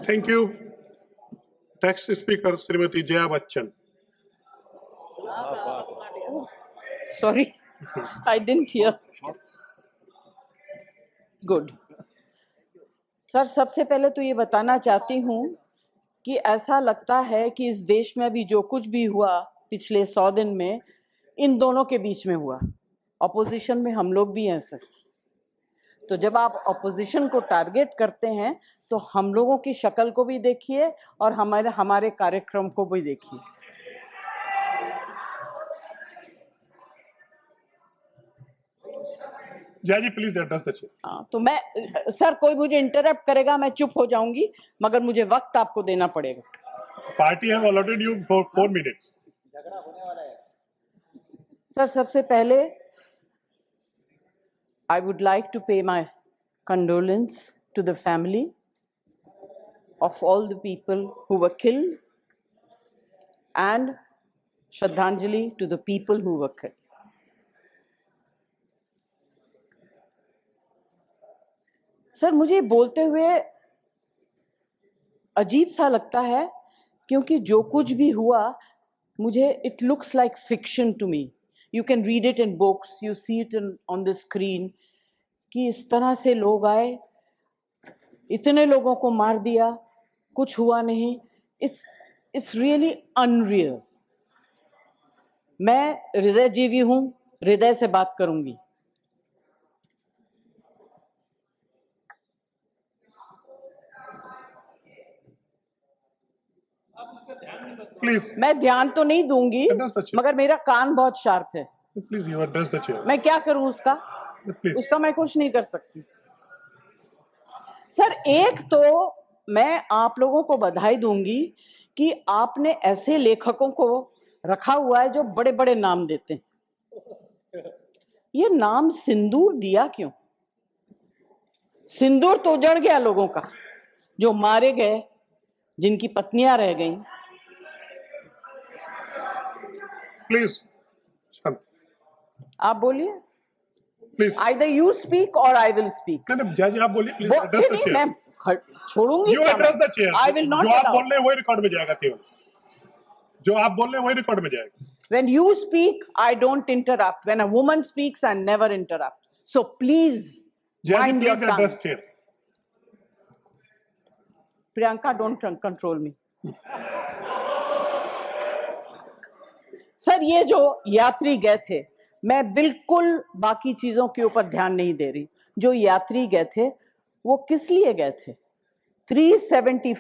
Thank you. Next speaker, Srimati Jaya Bachchan. Sorry, I didn't hear. Good. Sir, सबसे पहले तो ये बताना चाहती हूँ कि ऐसा लगता है कि इस देश में अभी जो कुछ भी हुआ पिछले 100 दिन में, इन दोनों के बीच में हुआ। ऑपोजिशन में हम लोग भी हैं सर। तो जब आप ऑपोजिशन को टारगेट करते हैं तो हम लोगों की शक्ल को भी देखिए और हमारे कार्यक्रम को भी देखिए। जय जी, प्लीज एड्रेस द चेयर। तो मैं सर, कोई मुझे इंटरप्ट करेगा मैं चुप हो जाऊंगी, मगर मुझे वक्त आपको देना पड़ेगा। Party have allotted you for 4 minutes. झगड़ा होने वाला है। सर, सबसे पहले I would like to pay my condolence to the family of all the people who were killed and Shraddhanjali to the people who were killed. Sir, मुझे बोलते हुए अजीब सा लगता है क्योंकि जो कुछ भी हुआ मुझे it looks like fiction to me. You can read it in books, you see it on the screen कि इस तरह से लोग आए, इतने लोगों को मार दिया, कुछ हुआ नहीं। It's really unreal. मैं हृदयजीवी हूं, हृदय से बात करूंगी। प्लीज। मैं ध्यान तो नहीं दूंगी, मगर मेरा कान बहुत शार्प है। Please you address the chair. मैं क्या करूं उसका? उसका मैं कुछ नहीं कर सकती। सर, एक तो मैं आप लोगों को बधाई दूंगी कि आपने ऐसे लेखकों को रखा हुआ है जो बड़े बड़े नाम देते हैं। ये नाम सिंदूर दिया क्यों? सिंदूर तो उजड़ गया लोगों का, जो मारे गए, जिनकी पत्नियां रह गईं। प्लीज आप बोलिए। Please. Either you speak or I will speak. नहीं, जय जी आप बोलिए, प्लीज एड्रेस द चेयर। मैं छोड़ूंगी। You address the chair. I will not जो आप allow. बोल रहे हैं वही रिकॉर्ड में जाएगा। केवल जो आप बोल रहे हैं वही रिकॉर्ड में जाएगा। When you speak, I don't interrupt. When a woman speaks, I never interrupt. So please mind your tongue. Address chair. Priyanka, don't control me. Sir, ये जो यात्री गए थे, मैं बिल्कुल बाकी चीजों के ऊपर ध्यान नहीं दे रही। जो यात्री गए थे वो किस लिए गए थे? 370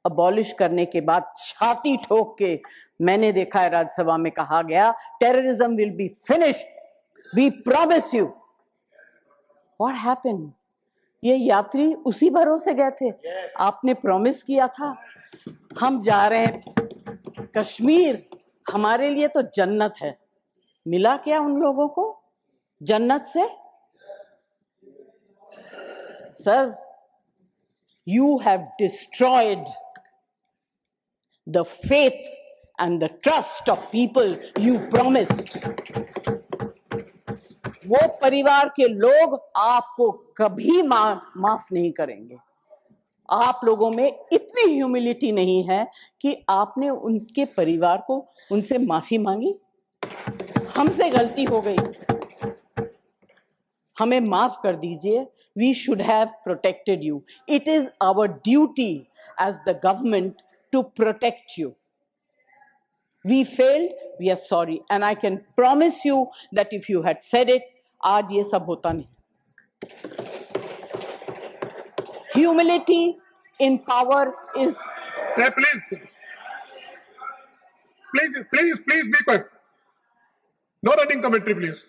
अबॉलिश करने के बाद छाती ठोक के मैंने देखा है राज्यसभा में कहा गया, terrorism will be finished, we promise you. What happened? ये यात्री उसी भरोसे गए थे। आपने प्रॉमिस किया था हम जा रहे हैं कश्मीर, हमारे लिए तो जन्नत है। मिला क्या उन लोगों को जन्नत से? Sir, you have destroyed the faith and the trust of people you promised. वो परिवार के लोग आपको कभी माफ नहीं करेंगे। आप लोगों में इतनी ह्यूमिलिटी नहीं है कि आपने उनके परिवार को उनसे माफी मांगी। हमसे गलती हो गई, हमें माफ कर दीजिए। We should have protected you. It is our duty as the government to protect you. We failed, we are sorry. And I can promise you that if you had said it, आज ये सब होता नहीं। Humility in power is... Please be quiet. No running commentary, please.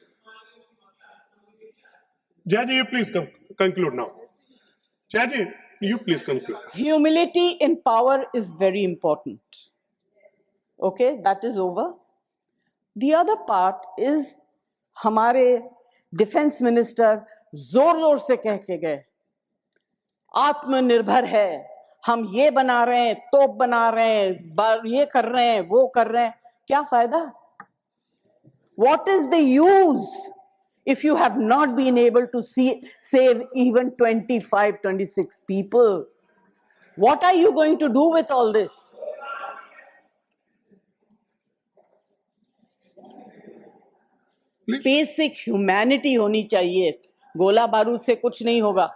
Jaji, you please conclude now. Jaji, you please conclude. Humility in power is very important. Okay, that is over. The other part is हमारे defence minister जोर जोर से कह के गए आत्मनिर्भर है, हम ये बना रहे हैं, तोप बना रहे हैं, ये कर रहे हैं, वो कर रहे हैं। क्या फायदा? What is the use if you have not been able to save even 25, 26 people? What are you going to do with all this? Please. Basic humanity होनी चाहिए. गोला बारूद से कुछ नहीं होगा.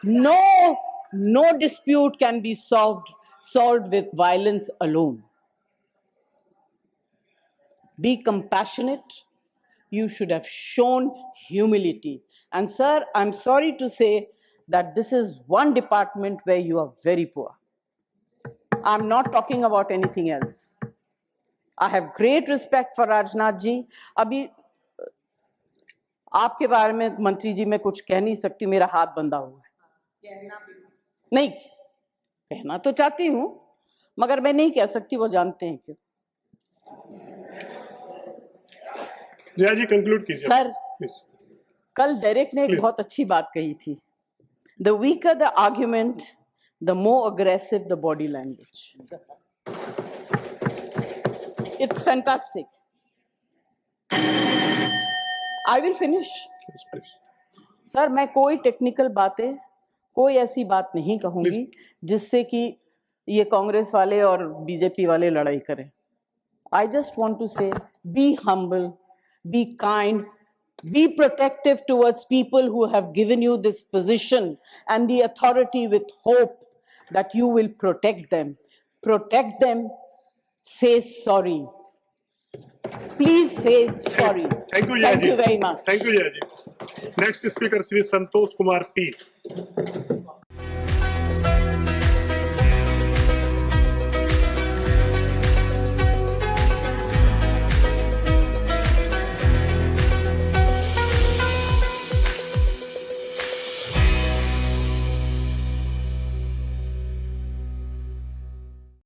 No dispute can be solved with violence alone. Be compassionate. You should have shown humility. And sir, I'm sorry to say that this is one department where you are very poor. I'm not talking about anything else. I have great respect for Rajnath ji. अभी आपके बारे में मंत्री जी मैं कुछ कह नहीं सकती, मेरा हाथ बंधा हुआ है. नहीं कहना तो चाहती हूं, मगर मैं नहीं कह सकती, वो जानते हैं क्यों. जया जी कंक्लूड कीजिए. Sir, please. कल डेरेक ने एक Please. बहुत अच्छी बात कही थी. The weaker the argument, the more aggressive the body language. It's fantastic. I will finish. Please. Sir, मैं कोई टेक्निकल बातें, कोई ऐसी बात नहीं कहूंगी जिससे कि ये कांग्रेस वाले और बीजेपी वाले लड़ाई करें. I just want to say, be humble, be kind, be protective towards people who have given you this position and the authority with hope that you will protect them. Protect them. Say sorry. Please say sorry. Thank you, Jaya Thank ji. you very much. Thank you, Jaya ji. Next speaker, Sri Santosh Kumar P.